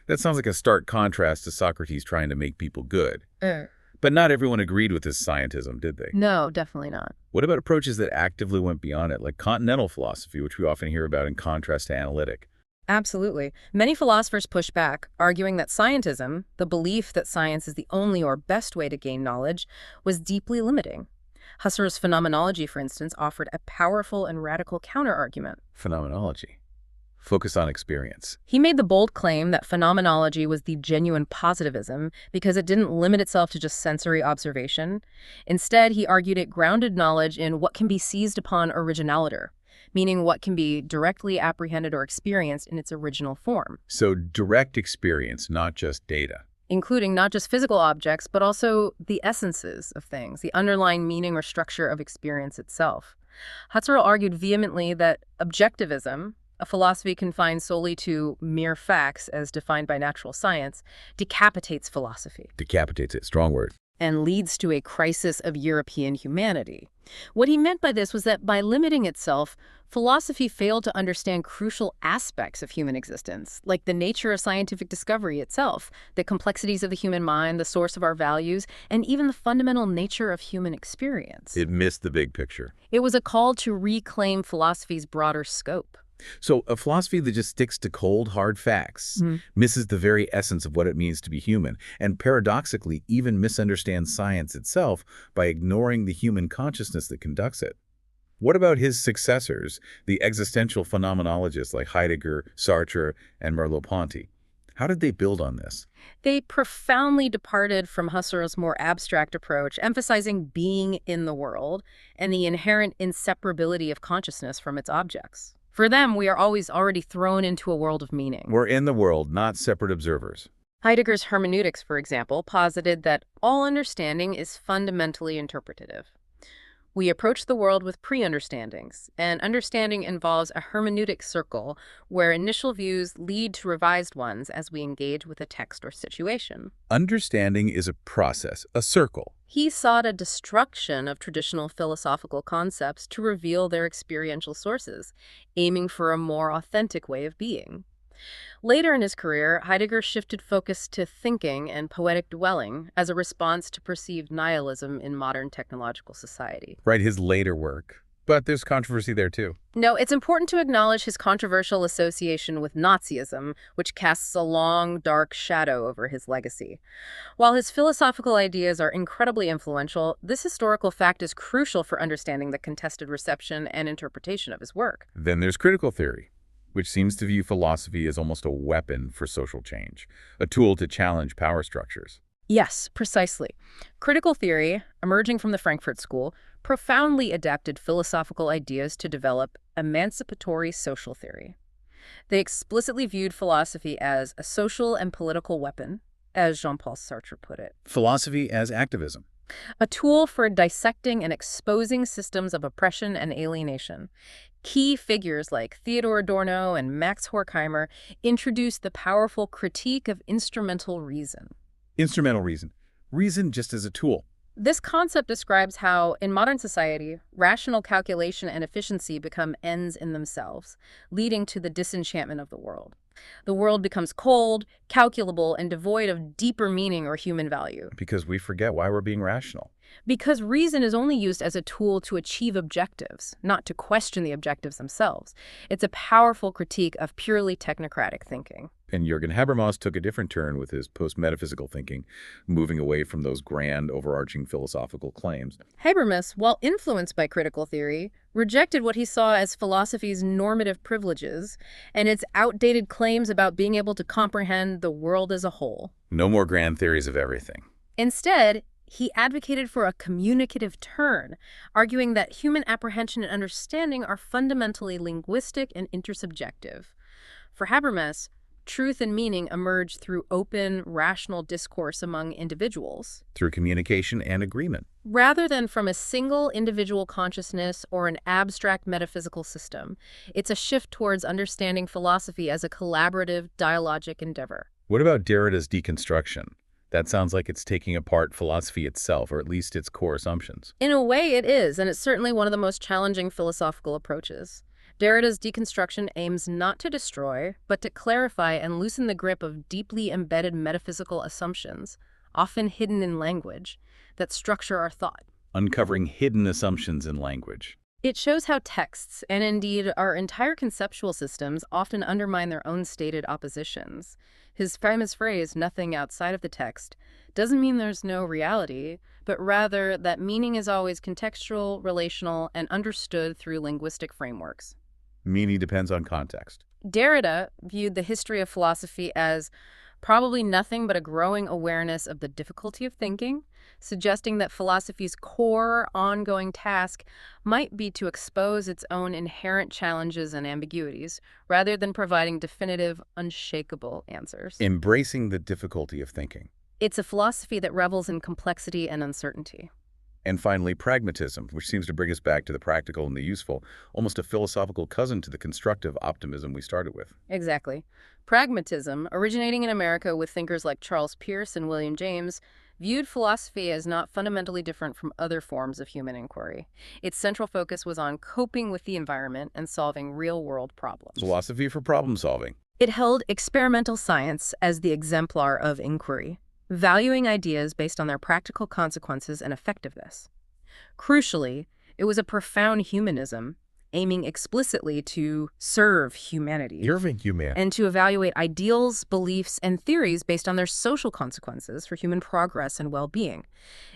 That sounds like a stark contrast to Socrates trying to make people good. But not everyone agreed with his scientism, did they? No, definitely not. What about approaches that actively went beyond it, like continental philosophy, which we often hear about in contrast to analytic? Absolutely. Many philosophers push back, arguing that scientism, the belief that science is the only or best way to gain knowledge, was deeply limiting. Husserl's phenomenology, for instance, offered a powerful and radical counterargument. Phenomenology. Focus on experience. He made the bold claim that phenomenology was the genuine positivism because it didn't limit itself to just sensory observation. Instead, he argued it grounded knowledge in what can be seized upon originaliter, meaning what can be directly apprehended or experienced in its original form. So direct experience, not just data. Including not just physical objects, but also the essences of things, the underlying meaning or structure of experience itself. Husserl argued vehemently that objectivism, a philosophy confined solely to mere facts as defined by natural science, decapitates philosophy. Decapitates it, strong word. And leads to a crisis of European humanity. What he meant by this was that by limiting itself, philosophy failed to understand crucial aspects of human existence, like the nature of scientific discovery itself, the complexities of the human mind, the source of our values, and even the fundamental nature of human experience. It missed the big picture. It was a call to reclaim philosophy's broader scope. So a philosophy that just sticks to cold, hard facts misses the very essence of what it means to be human, and paradoxically even misunderstands science itself by ignoring the human consciousness that conducts it. What about his successors, the existential phenomenologists like Heidegger, Sartre, and Merleau-Ponty? How did they build on this? They profoundly departed from Husserl's more abstract approach, emphasizing being in the world and the inherent inseparability of consciousness from its objects. For them, we are always already thrown into a world of meaning. We're in the world, not separate observers. Heidegger's hermeneutics, for example, posited that all understanding is fundamentally interpretative. We approach the world with pre-understandings, and understanding involves a hermeneutic circle where initial views lead to revised ones as we engage with a text or situation. Understanding is a process, a circle. He sought a destruction of traditional philosophical concepts to reveal their experiential sources, aiming for a more authentic way of being. Later in his career, Heidegger shifted focus to thinking and poetic dwelling as a response to perceived nihilism in modern technological society. Right, his later work. But there's controversy there too. No, it's important to acknowledge his controversial association with Nazism, which casts a long, dark shadow over his legacy. While his philosophical ideas are incredibly influential, this historical fact is crucial for understanding the contested reception and interpretation of his work. Then there's critical theory, which seems to view philosophy as almost a weapon for social change, a tool to challenge power structures. Yes, precisely. Critical theory, emerging from the Frankfurt School, profoundly adapted philosophical ideas to develop emancipatory social theory. They explicitly viewed philosophy as a social and political weapon, as Jean-Paul Sartre put it. Philosophy as activism. A tool for dissecting and exposing systems of oppression and alienation. Key figures like Theodor Adorno and Max Horkheimer introduced the powerful critique of instrumental reason. Instrumental reason. Reason just as a tool. This concept describes how, in modern society, rational calculation and efficiency become ends in themselves, leading to the disenchantment of the world. The world becomes cold, calculable, and devoid of deeper meaning or human value. Because we forget why we're being rational. Because reason is only used as a tool to achieve objectives, not to question the objectives themselves. It's a powerful critique of purely technocratic thinking. And Jürgen Habermas took a different turn with his post-metaphysical thinking, moving away from those grand, overarching philosophical claims. Habermas, while influenced by critical theory, rejected what he saw as philosophy's normative privileges and its outdated claims about being able to comprehend the world as a whole. No more grand theories of everything. Instead, he advocated for a communicative turn, arguing that human apprehension and understanding are fundamentally linguistic and intersubjective. For Habermas, Truth and meaning emerge through open, rational discourse among individuals, Through communication and agreement. rather than from a single individual consciousness or an abstract metaphysical system. It's a shift towards understanding philosophy as a collaborative, dialogic endeavor. What about Derrida's deconstruction? That sounds like it's taking apart philosophy itself, or at least its core assumptions. In a way, it is, and it's certainly one of the most challenging philosophical approaches. Derrida's deconstruction aims not to destroy, but to clarify and loosen the grip of deeply embedded metaphysical assumptions, often hidden in language, that structure our thought. Uncovering hidden assumptions in language. It shows how texts, and indeed our entire conceptual systems, often undermine their own stated oppositions. His famous phrase, "nothing outside of the text," doesn't mean there's no reality, but rather that meaning is always contextual, relational, and understood through linguistic frameworks. Meaning depends on context. Derrida viewed the history of philosophy as probably nothing but a growing awareness of the difficulty of thinking, suggesting that philosophy's core, ongoing task might be to expose its own inherent challenges and ambiguities, rather than providing definitive, unshakable answers. Embracing the difficulty of thinking. It's a philosophy that revels in complexity and uncertainty. And finally, pragmatism, which seems to bring us back to the practical and the useful, almost a philosophical cousin to the constructive optimism we started with. Exactly. Pragmatism, originating in America with thinkers like Charles Peirce and William James, viewed philosophy as not fundamentally different from other forms of human inquiry. Its central focus was on coping with the environment and solving real-world problems. Philosophy for problem solving. It held experimental science as the exemplar of inquiry, valuing ideas based on their practical consequences and effectiveness. Crucially, it was a profound humanism, aiming explicitly to serve humanity and to evaluate ideals, beliefs, and theories based on their social consequences for human progress and well-being.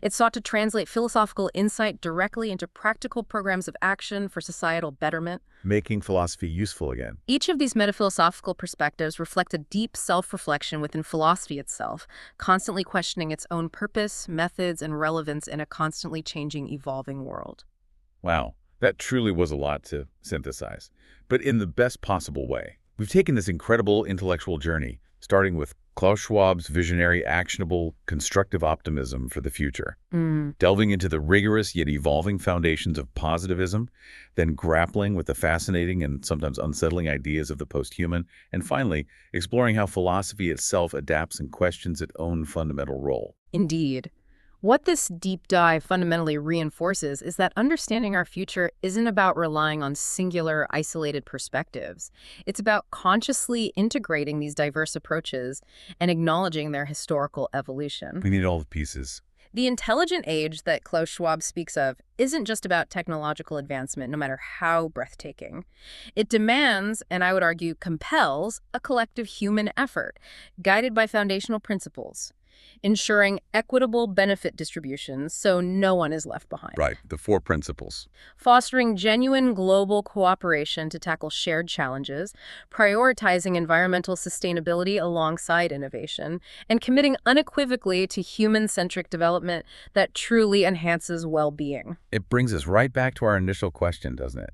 It sought to translate philosophical insight directly into practical programs of action for societal betterment. Making philosophy useful again. Each of these metaphilosophical perspectives reflect a deep self-reflection within philosophy itself, constantly questioning its own purpose, methods, and relevance in a constantly changing, evolving world. Wow. That truly was a lot to synthesize, but in the best possible way. We've taken this incredible intellectual journey, starting with Klaus Schwab's visionary, actionable, constructive optimism for the future, delving into the rigorous yet evolving foundations of positivism, then grappling with the fascinating and sometimes unsettling ideas of the posthuman, and finally, exploring how philosophy itself adapts and questions its own fundamental role. Indeed. What this deep dive fundamentally reinforces is that understanding our future isn't about relying on singular, isolated perspectives. It's about consciously integrating these diverse approaches and acknowledging their historical evolution. We need all the pieces. The intelligent age that Klaus Schwab speaks of isn't just about technological advancement, no matter how breathtaking. It demands, and I would argue compels, a collective human effort, guided by foundational principles, ensuring equitable benefit distributions so no one is left behind. Right, the four principles. Fostering genuine global cooperation to tackle shared challenges, prioritizing environmental sustainability alongside innovation, and committing unequivocally to human-centric development that truly enhances well-being. It brings us right back to our initial question, doesn't it?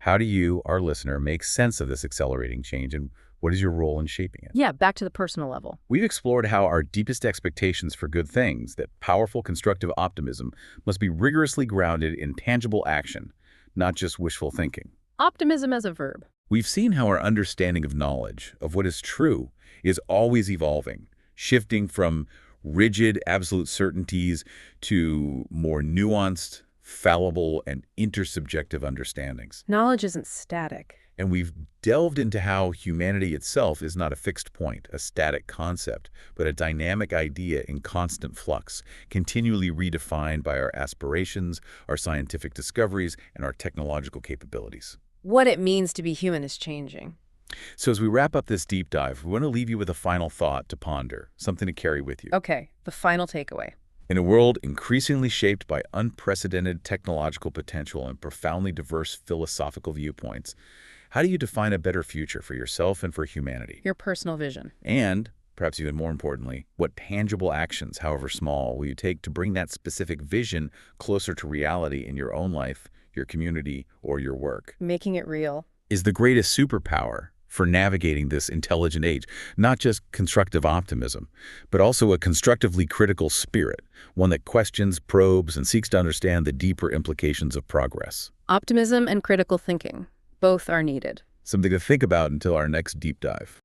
How do you, our listener, make sense of this accelerating change, and what is your role in shaping it? Yeah, back to the personal level. We've explored how our deepest expectations for good things, that powerful constructive optimism, must be rigorously grounded in tangible action, not just wishful thinking. Optimism as a verb. We've seen how our understanding of knowledge, of what is true, is always evolving, shifting from rigid, absolute certainties to more nuanced, fallible, and intersubjective understandings. Knowledge isn't static. And we've delved into how humanity itself is not a fixed point, a static concept, but a dynamic idea in constant flux, continually redefined by our aspirations, our scientific discoveries, and our technological capabilities. What it means to be human is changing. So as we wrap up this deep dive, we want to leave you with a final thought to ponder, something to carry with you. Okay, the final takeaway. In a world increasingly shaped by unprecedented technological potential and profoundly diverse philosophical viewpoints, how do you define a better future for yourself and for humanity? Your personal vision. And, perhaps even more importantly, what tangible actions, however small, will you take to bring that specific vision closer to reality in your own life, your community, or your work? Making it real. Is the greatest superpower for navigating this intelligent age. Not just constructive optimism, but also a constructively critical spirit, one that questions, probes, and seeks to understand the deeper implications of progress. Optimism and critical thinking, both are needed. Something to think about until our next deep dive.